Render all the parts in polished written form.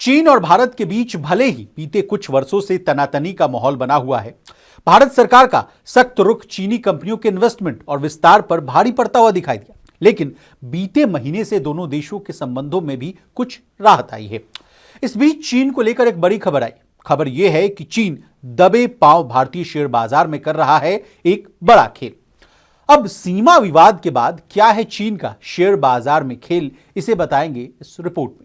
चीन और भारत के बीच भले ही बीते कुछ वर्षों से तनातनी का माहौल बना हुआ है, भारत सरकार का सख्त रुख चीनी कंपनियों के इन्वेस्टमेंट और विस्तार पर भारी पड़ता हुआ दिखाई दिया। लेकिन बीते महीने से दोनों देशों के संबंधों में भी कुछ राहत आई है। इस बीच चीन को लेकर एक बड़ी खबर आई। खबर यह है कि चीन दबे पांव भारतीय शेयर बाजार में कर रहा है एक बड़ा खेल। अब सीमा विवाद के बाद क्या है चीन का शेयर बाजार में खेल, इसे बताएंगे इस रिपोर्ट में।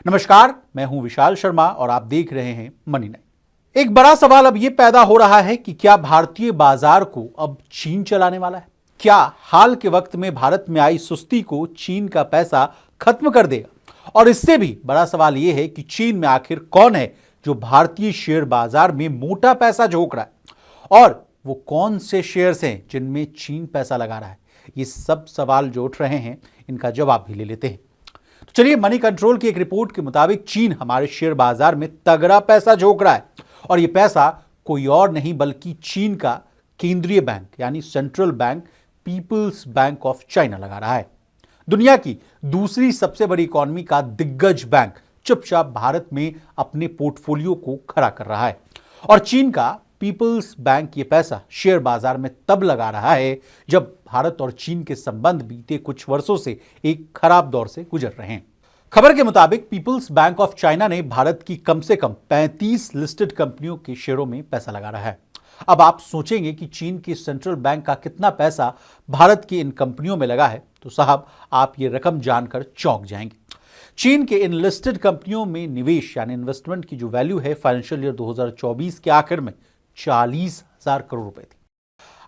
नमस्कार, मैं हूं विशाल शर्मा और आप देख रहे हैं मनी नाइन। एक बड़ा सवाल अब यह पैदा हो रहा है कि क्या भारतीय बाजार को अब चीन चलाने वाला है? क्या हाल के वक्त में भारत में आई सुस्ती को चीन का पैसा खत्म कर देगा? और इससे भी बड़ा सवाल यह है कि चीन में आखिर कौन है जो भारतीय शेयर बाजार में मोटा पैसा झोंक रहा है, और वो कौन से शेयर्स हैं जिनमें चीन पैसा लगा रहा है? ये सब सवाल जो उठ रहे हैं, इनका जवाब भी ले लेते हैं। तो चलिए, मनी कंट्रोल की एक रिपोर्ट के मुताबिक चीन हमारे शेयर बाजार में तगड़ा पैसा झोंक रहा है, और ये पैसा कोई और नहीं बल्कि चीन का केंद्रीय बैंक यानी central bank People's bank of China लगा रहा है। दुनिया की दूसरी सबसे बड़ी इकॉनमी का दिग्गज बैंक चुपचाप भारत में अपने पोर्टफोलियो को खड़ा कर रहा है, और चीन का पीपल्स बैंक ये पैसा शेयर बाजार में तब लगा रहा है जब भारत और चीन के संबंध बीते कुछ वर्षों से एक खराब दौर से गुजर रहे हैं। खबर के मुताबिक पीपल्स बैंक ऑफ चाइना ने भारत की कम से कम 35 लिस्टेड कंपनियों के शेयरों में पैसा लगा रहा है। अब आप सोचेंगे कि चीन की सेंट्रल बैंक का कितना पैसा भारत की इन कंपनियों में लगा है, तो साहब आप ये रकम जानकर चौंक जाएंगे। चीन के इन लिस्टेड कंपनियों में निवेश यानी इन्वेस्टमेंट की जो वैल्यू है फाइनेंशियल ईयर 2024 के आखिर में 40,000 करोड़ रुपए थी।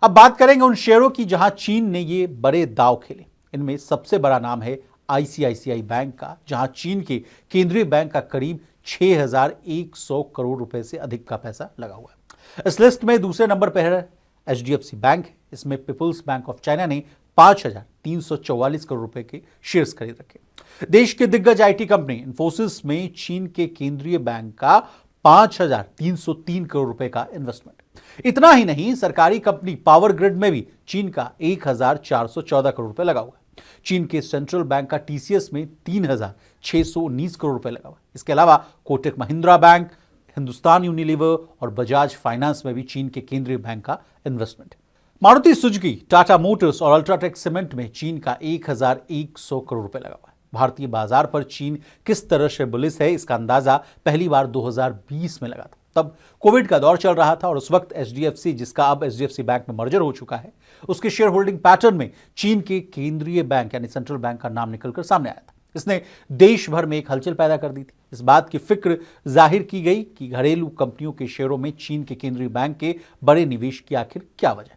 अब बात करेंगे उन शेयरों की जहां चीन ने ये बड़े दांव खेले। इनमें सबसे बड़ा नाम है आईसीआईसीआई बैंक का, जहां चीन के केंद्रीय बैंक का करीब 6,100 करोड़ रुपए से अधिक का पैसा लगा हुआ है। इस लिस्ट में दूसरे नंबर पर है एचडीएफसी बैंक। इसमें पीपल्स बैंक ऑफ चाइना ने 5,344 करोड़ रुपए के शेयर्स खरीद रखे। देश के दिग्गज आईटी कंपनी इंफोसिस में चीन के केंद्रीय बैंक का 5,303 करोड़ रुपए का इन्वेस्टमेंट। इतना ही नहीं, सरकारी कंपनी पावर ग्रिड में भी चीन का 1,414 करोड़ रुपए लगा हुआ है। चीन के सेंट्रल बैंक का टीसीएस में 3,619 करोड़ रुपए लगा हुआ है। इसके अलावा कोटक महिंद्रा बैंक, हिंदुस्तान यूनिलीवर और बजाज फाइनेंस में भी चीन के केंद्रीय बैंक का investment. Maruti Suzuki, Tata Motors और अल्ट्राटेक सीमेंट में चीन का 1,100 करोड़ रुपए लगा हुआ है। भारतीय बाजार पर चीन किस तरह से बुलिश है, इसका अंदाजा पहली बार 2020 में लगा था। तब कोविड का दौर चल रहा था और उस वक्त एचडीएफसी, जिसका अब एचडीएफसी बैंक में मर्जर हो चुका है, उसके शेयर होल्डिंग पैटर्न में चीन के केंद्रीय बैंक यानी सेंट्रल बैंक का नाम निकलकर सामने आया था। इसने देश भर में एक हलचल पैदा कर दी थी। इस बात की फिक्र जाहिर की गई कि घरेलू कंपनियों के शेयरों में चीन के केंद्रीय बैंक के बड़े निवेश की आखिर क्या वजह।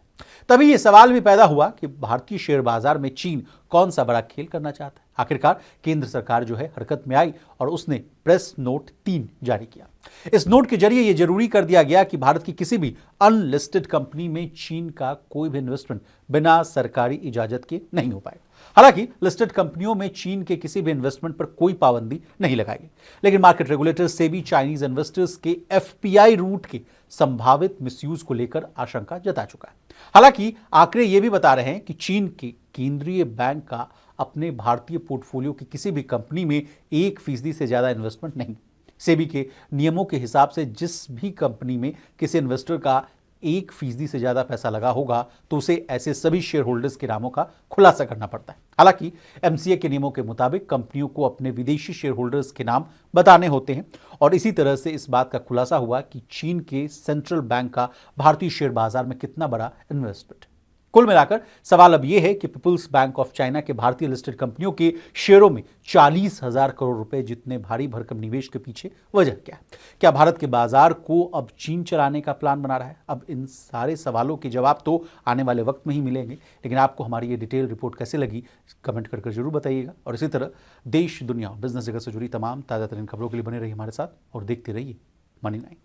तभी यह सवाल भी पैदा हुआ कि भारतीय शेयर बाजार में चीन कौन सा बड़ा खेल करना चाहता है। आखिरकार केंद्र सरकार जो है हरकत में आई और उसने प्रेस नोट 3 जारी किया। इस नोट के जरिए यह जरूरी कर दिया गया कि भारत की किसी भी अनलिस्टेड कंपनी में चीन का कोई भी इन्वेस्टमेंट बिना सरकारी इजाजत के नहीं हो पाएगा। हालांकि लिस्टेड कंपनियों में चीन के किसी भी इन्वेस्टमेंट पर कोई पाबंदी नहीं लगाई, लेकिन मार्केट रेगुलेटर से भी चाइनीज इन्वेस्टर्स के एफपीआई रूट के संभावित मिसयूज को लेकर आशंका जता चुका है। हालांकि आंकड़े ये भी बता रहे हैं कि चीन के केंद्रीय बैंक का अपने भारतीय पोर्टफोलियो की किसी भी कंपनी में 1% से ज्यादा इन्वेस्टमेंट नहीं। सेबी के नियमों के हिसाब से जिस भी कंपनी में किसी इन्वेस्टर का 1% से ज्यादा पैसा लगा होगा तो उसे ऐसे सभी शेयर होल्डर्स के नामों का खुलासा करना पड़ता है। हालांकि एमसीए के नियमों के मुताबिक कंपनियों को अपने विदेशी शेयर होल्डर्स के नाम बताने होते हैं, और इसी तरह से इस बात का खुलासा हुआ कि चीन के सेंट्रल बैंक का भारतीय शेयर बाजार में कितना बड़ा इन्वेस्टमेंट। कुल मिलाकर सवाल अब यह है कि पीपल्स बैंक ऑफ चाइना के भारतीय लिस्टेड कंपनियों के शेयरों में 40,000 करोड़ रुपए जितने भारी भरकम निवेश के पीछे वजह क्या है? क्या भारत के बाजार को अब चीन चलाने का प्लान बना रहा है? अब इन सारे सवालों के जवाब तो आने वाले वक्त में ही मिलेंगे, लेकिन आपको हमारी ये डिटेल रिपोर्ट कैसे लगी कमेंट करके जरूर बताइएगा। और इसी तरह देश, दुनिया और बिजनेस जगत से जुड़ी तमाम ताज़ा तरीन खबरों के लिए बने रहिए हमारे साथ और देखते रहिए मनी नाइन।